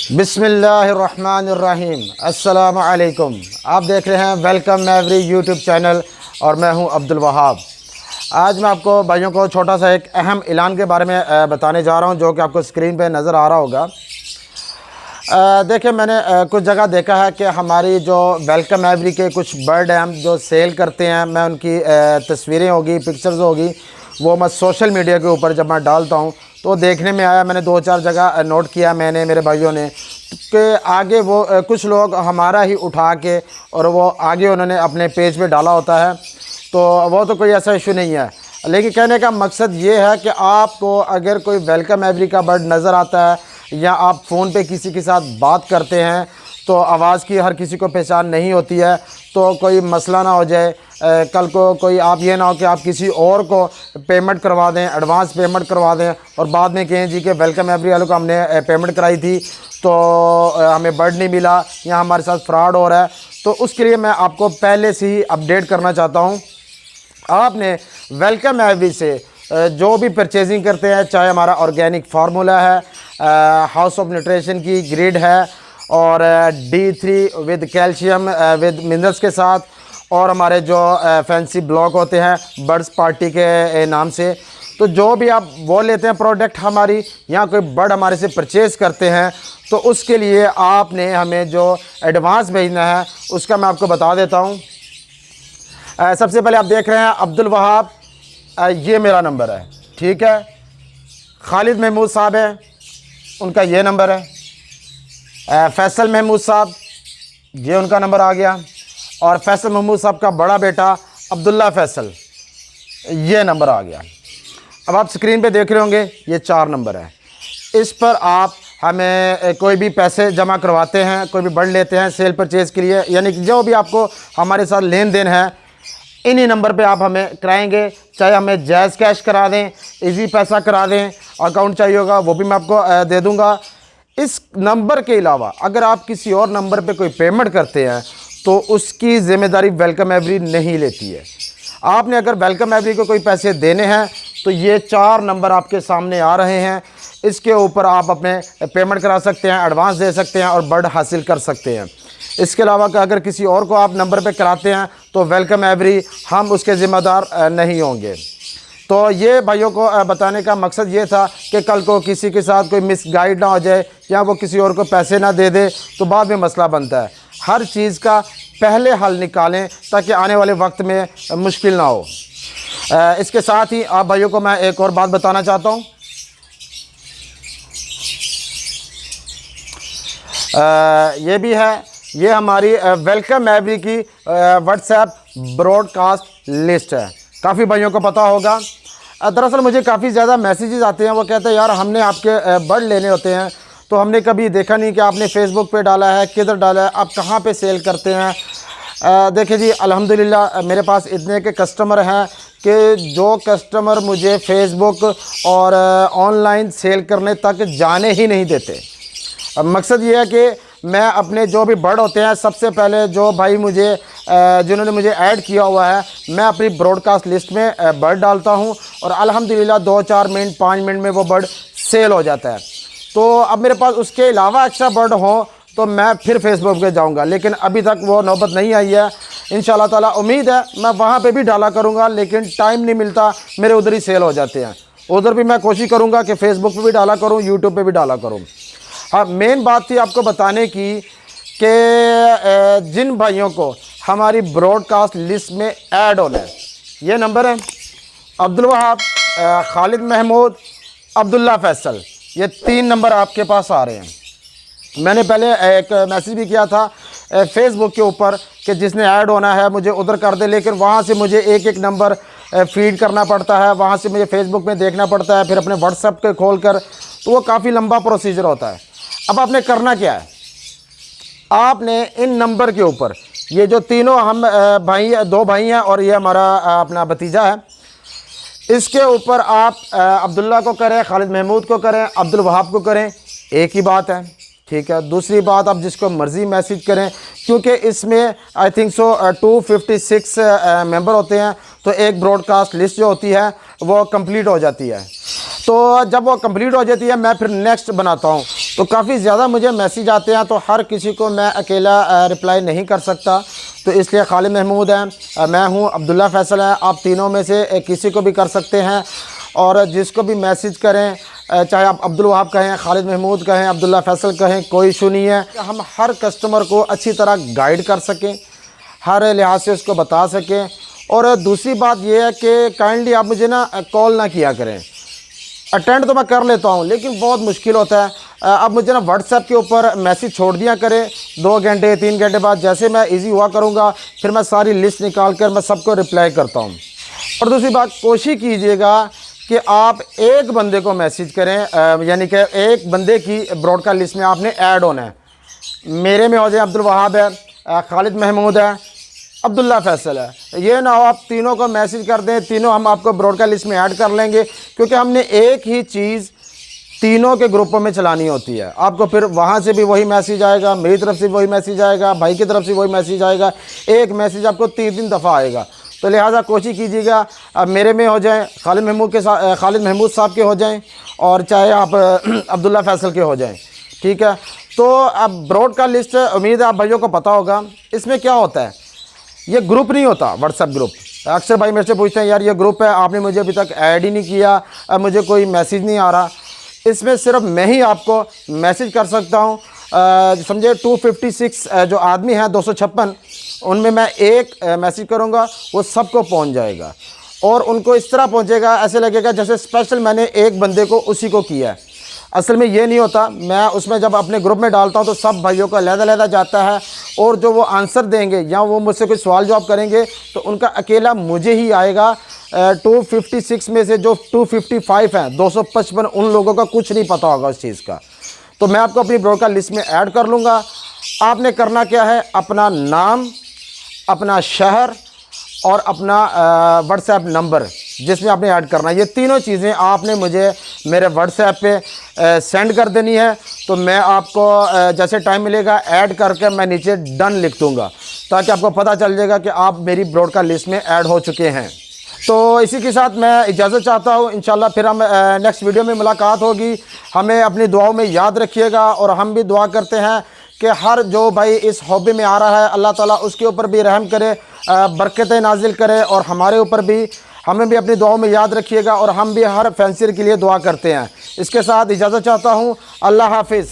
बिस्मिल्लाहिर्रहमानिर्रहीम। अस्सलामु अलैकुम। आप देख रहे हैं वेलकम एवरी यूट्यूब चैनल और मैं हूं अब्दुल वहाब। आज मैं आपको भाइयों को छोटा सा एक अहम ऐलान के बारे में बताने जा रहा हूं, जो कि आपको स्क्रीन पे नज़र आ रहा होगा। देखिए, मैंने कुछ जगह देखा है कि हमारी जो वेलकम एवरी के कुछ बर्ड हैं हम जो सेल करते हैं, मैं उनकी तस्वीरें होगी, पिक्चर्स होगी, वो मैं सोशल मीडिया के ऊपर जब मैं डालता हूँ तो देखने में आया, मैंने 2-4 जगह नोट किया, मैंने, मेरे भाइयों ने, कि आगे वो कुछ लोग हमारा ही उठा के और वो आगे उन्होंने अपने पेज पे डाला होता है। तो वो तो कोई ऐसा इशू नहीं है, लेकिन कहने का मकसद ये है कि आपको अगर कोई वेलकम एवरी का बर्ड नज़र आता है या आप फ़ोन पे किसी के साथ बात करते हैं तो आवाज़ की हर किसी को पहचान नहीं होती है, तो कोई मसला ना हो जाए, कल को कोई आप ये ना हो कि आप किसी और को पेमेंट करवा दें, एडवांस पेमेंट करवा दें और बाद में कहें जी कि वेलकम एवरी वालों को हमने पेमेंट कराई थी तो हमें बर्ड नहीं मिला या हमारे साथ फ्रॉड हो रहा है। तो उसके लिए मैं आपको पहले से ही अपडेट करना चाहता हूँ। आपने वेलकम एवरी से जो भी परचेजिंग करते हैं, चाहे हमारा ऑर्गेनिक फार्मूला है, हाउस ऑफ न्यूट्रिशन की ग्रिड है और D3 with calcium with minerals के साथ, और हमारे जो फैंसी ब्लॉक होते हैं बर्ड्स पार्टी के नाम से, तो जो भी आप वो लेते हैं प्रोडक्ट हमारी, यहाँ कोई बर्ड हमारे से परचेज़ करते हैं तो उसके लिए आपने हमें जो एडवांस भेजना है उसका मैं आपको बता देता हूँ। सबसे पहले आप देख रहे हैं अब्दुल वहाब, ये मेरा नंबर है, ठीक है। खालिद महमूद साहब हैं, उनका ये नंबर है। फैसल महमूद साहब, ये उनका नंबर आ गया। और फैसल महमूद साहब का बड़ा बेटा अब्दुल्ला फैसल, ये नंबर आ गया। अब आप स्क्रीन पे देख रहे होंगे, ये 4 नंबर है। इस पर आप हमें कोई भी पैसे जमा करवाते हैं, कोई भी बर्ड लेते हैं सेल परचेज़ के लिए, यानी कि जो भी आपको हमारे साथ लेन देन है, इन्हीं नंबर पे आप हमें कराएंगे। चाहे हमें जैज़ कैश करा दें, इजी पैसा करा दें, अकाउंट चाहिए होगा वो भी मैं आपको दे दूंगा। इस नंबर के अलावा अगर आप किसी और नंबर पे कोई पेमेंट करते हैं तो उसकी ज़िम्मेदारी वेलकम एवरी नहीं लेती है। आपने अगर वेलकम एवरी को कोई पैसे देने हैं तो ये 4 नंबर आपके सामने आ रहे हैं, इसके ऊपर आप अपने पेमेंट करा सकते हैं, एडवांस दे सकते हैं और बर्ड हासिल कर सकते हैं। इसके अलावा अगर किसी और को आप नंबर पे कराते हैं तो वेलकम एवरी, हम उसके ज़िम्मेदार नहीं होंगे। तो ये भाइयों को बताने का मकसद ये था कि कल को किसी के साथ कोई मिसगाइड ना हो जाए या वो किसी और को पैसे ना दे दे तो बाद में मसला बनता है। हर चीज़ का पहले हल निकालें ताकि आने वाले वक्त में मुश्किल ना हो। इसके साथ ही आप भाइयों को मैं एक और बात बताना चाहता हूँ। ये भी है, ये हमारी वेलकम एवरी की व्हाट्सएप ब्रॉडकास्ट लिस्ट है। काफ़ी भाइयों को पता होगा। दरअसल मुझे काफ़ी ज़्यादा मैसेजेस आते हैं, वो कहते हैं यार हमने आपके बर्ड लेने होते हैं तो हमने कभी देखा नहीं कि आपने फेसबुक पे डाला है, किधर डाला है, आप कहाँ पे सेल करते हैं। देखिए जी, अल्हम्दुलिल्लाह मेरे पास इतने के कस्टमर हैं कि जो कस्टमर मुझे फेसबुक और ऑनलाइन सेल करने तक जाने ही नहीं देते। मकसद ये है कि मैं अपने जो भी बर्ड होते हैं, सबसे पहले जो भाई मुझे जिन्होंने मुझे ऐड किया हुआ है, मैं अपनी ब्रॉडकास्ट लिस्ट में बर्ड डालता हूं और अल्हम्दुलिल्लाह 2-4 मिनट 5 मिनट में वो बर्ड सेल हो जाता है। तो अब मेरे पास उसके अलावा एक्स्ट्रा बर्ड हो तो मैं फिर फेसबुक पे जाऊंगा, लेकिन अभी तक वो नौबत नहीं आई है। इंशाल्लाह ताला उम्मीद है मैं वहाँ पर भी डाला करूँगा, लेकिन टाइम नहीं मिलता, मेरे उधर ही सेल हो जाते हैं। उधर भी मैं कोशिश करूँगा कि फ़ेसबुक पर भी डाला करूँ, यूट्यूब पर भी डाला करूँ। हाँ, मेन बात थी आपको बताने की कि जिन भाइयों को हमारी ब्रॉडकास्ट लिस्ट में ऐड होना है, ये नंबर है अब्दुल वहाब, खालिद महमूद, अब्दुल्ला फैसल, ये 3 नंबर आपके पास आ रहे हैं। मैंने पहले एक मैसेज भी किया था फेसबुक के ऊपर कि जिसने ऐड होना है मुझे उधर कर दे, लेकिन वहाँ से मुझे एक नंबर फीड करना पड़ता है, वहाँ से मुझे फेसबुक में देखना पड़ता है, फिर अपने व्हाट्सएप के खोल कर, तो वो काफ़ी लंबा प्रोसीजर होता है। अब आपने करना क्या है, आपने इन नंबर के ऊपर, ये जो तीनों हम भाई 2 भाई हैं और ये हमारा अपना भतीजा है, इसके ऊपर आप अब्दुल्ला को करें, खालिद महमूद को करें, अब्दुल वहाब को करें, एक ही बात है, ठीक है। दूसरी बात, आप जिसको मर्ज़ी मैसेज करें, क्योंकि इसमें आई थिंक सो 256 मेंबर होते हैं, तो एक ब्रॉडकास्ट लिस्ट जो होती है वो कंप्लीट हो जाती है। तो जब वो कंप्लीट हो जाती है मैं फिर नेक्स्ट बनाता हूँ, तो काफ़ी ज़्यादा मुझे मैसेज आते हैं, तो हर किसी को मैं अकेला रिप्लाई नहीं कर सकता। तो इसलिए खालिद महमूद है, मैं हूँ, अब्दुल्ला फ़ैसल है, आप तीनों में से किसी को भी कर सकते हैं। और जिसको भी मैसेज करें, चाहे आप अब्दुल वहाब कहें, खालिद महमूद कहें, अब्दुल्ला फ़ैसल कहें, कोई इशू नहीं है। हम हर कस्टमर को अच्छी तरह गाइड कर सकें, हर लिहाज से उसको बता सकें। और दूसरी बात यह है कि काइंडली आप मुझे ना कॉल ना किया करें। अटेंड तो मैं कर लेता हूँ, लेकिन बहुत मुश्किल होता है। अब मुझे ना व्हाट्सएप के ऊपर मैसेज छोड़ दिया करें, 2 घंटे 3 घंटे बाद जैसे मैं इजी हुआ करूँगा, फिर मैं सारी लिस्ट निकाल कर मैं सबको रिप्लाई करता हूँ। और दूसरी बात, कोशिश कीजिएगा कि आप एक बंदे को मैसेज करें, यानी कि एक बंदे की ब्रॉडकास्ट लिस्ट में आपने ऐड होना है। मेरे में हो जाए अब्दुल वहाब है, खालिद महमूद है, अब्दुल्ला फ़ैसल है। ये ना हो आप तीनों को मैसेज कर दें, तीनों हम आपको ब्रॉडकास्ट लिस्ट में ऐड कर लेंगे, क्योंकि हमने एक ही चीज़ तीनों के ग्रुपों में चलानी होती है। आपको फिर वहाँ से भी वही मैसेज आएगा, मेरी तरफ से वही मैसेज आएगा, भाई की तरफ से वही मैसेज आएगा, एक मैसेज आपको 3 दफ़ा आएगा। तो लिहाजा कोशिश कीजिएगा अब मेरे में हो जाएं, खालिद महमूद साहब के हो जाएं, और चाहे आप अब्दुल्ला फ़ैसल के हो जाएं, ठीक है। तो अब ब्रॉडकास्ट लिस्ट, उम्मीद है आप भाइयों को पता होगा, इसमें क्या होता है, ये ग्रुप नहीं होता, व्हाट्सएप ग्रुप। अक्सर भाई मेरे से पूछते हैं, यार ये ग्रुप है, आपने मुझे अभी तक ऐड ही नहीं किया, अब मुझे कोई मैसेज नहीं आ रहा। इसमें सिर्फ मैं ही आपको मैसेज कर सकता हूँ। समझे 256 जो आदमी हैं, 256, उनमें मैं एक मैसेज करूँगा, वो सबको पहुँच जाएगा। और उनको इस तरह पहुँचेगा, ऐसे लगेगा जैसे स्पेशल मैंने एक बंदे को उसी को किया है। असल में ये नहीं होता, मैं उसमें जब अपने ग्रुप में डालता हूँ तो सब भाइयों का अलग-अलग जाता है, और जो वो आंसर देंगे या वो मुझसे कोई सवाल जवाब करेंगे तो उनका अकेला मुझे ही आएगा। 256 में से जो 255 हैं, 255 उन लोगों का कुछ नहीं पता होगा उस चीज़ का। तो मैं आपको अपनी ब्रॉडकास्ट लिस्ट में ऐड कर लूँगा। आपने करना क्या है, अपना नाम, अपना शहर और अपना व्हाट्सएप नंबर जिसमें आपने ऐड करना है, ये तीनों चीज़ें आपने मुझे मेरे व्हाट्सएप पे सेंड कर देनी है। तो मैं आपको जैसे टाइम मिलेगा ऐड करके मैं नीचे डन लिख दूँगा, ताकि आपको पता चल जाएगा कि आप मेरी ब्रॉडकास्ट लिस्ट में ऐड हो चुके हैं। तो इसी के साथ मैं इजाज़त चाहता हूँ। इंशाल्लाह फिर हम नेक्स्ट वीडियो में मुलाकात होगी। हमें अपनी दुआओं में याद रखिएगा, और हम भी दुआ करते हैं कि हर जो भाई इस हॉबी में आ रहा है, अल्लाह ताला उसके ऊपर भी रहम करे, बरकतें नाजिल करे, और हमारे ऊपर भी, हमें भी अपनी दुआओं में याद रखिएगा। और हम भी हर फैंसर के लिए दुआ करते हैं। इसके साथ इजाज़त चाहता हूँ। अल्लाह हाफिज़।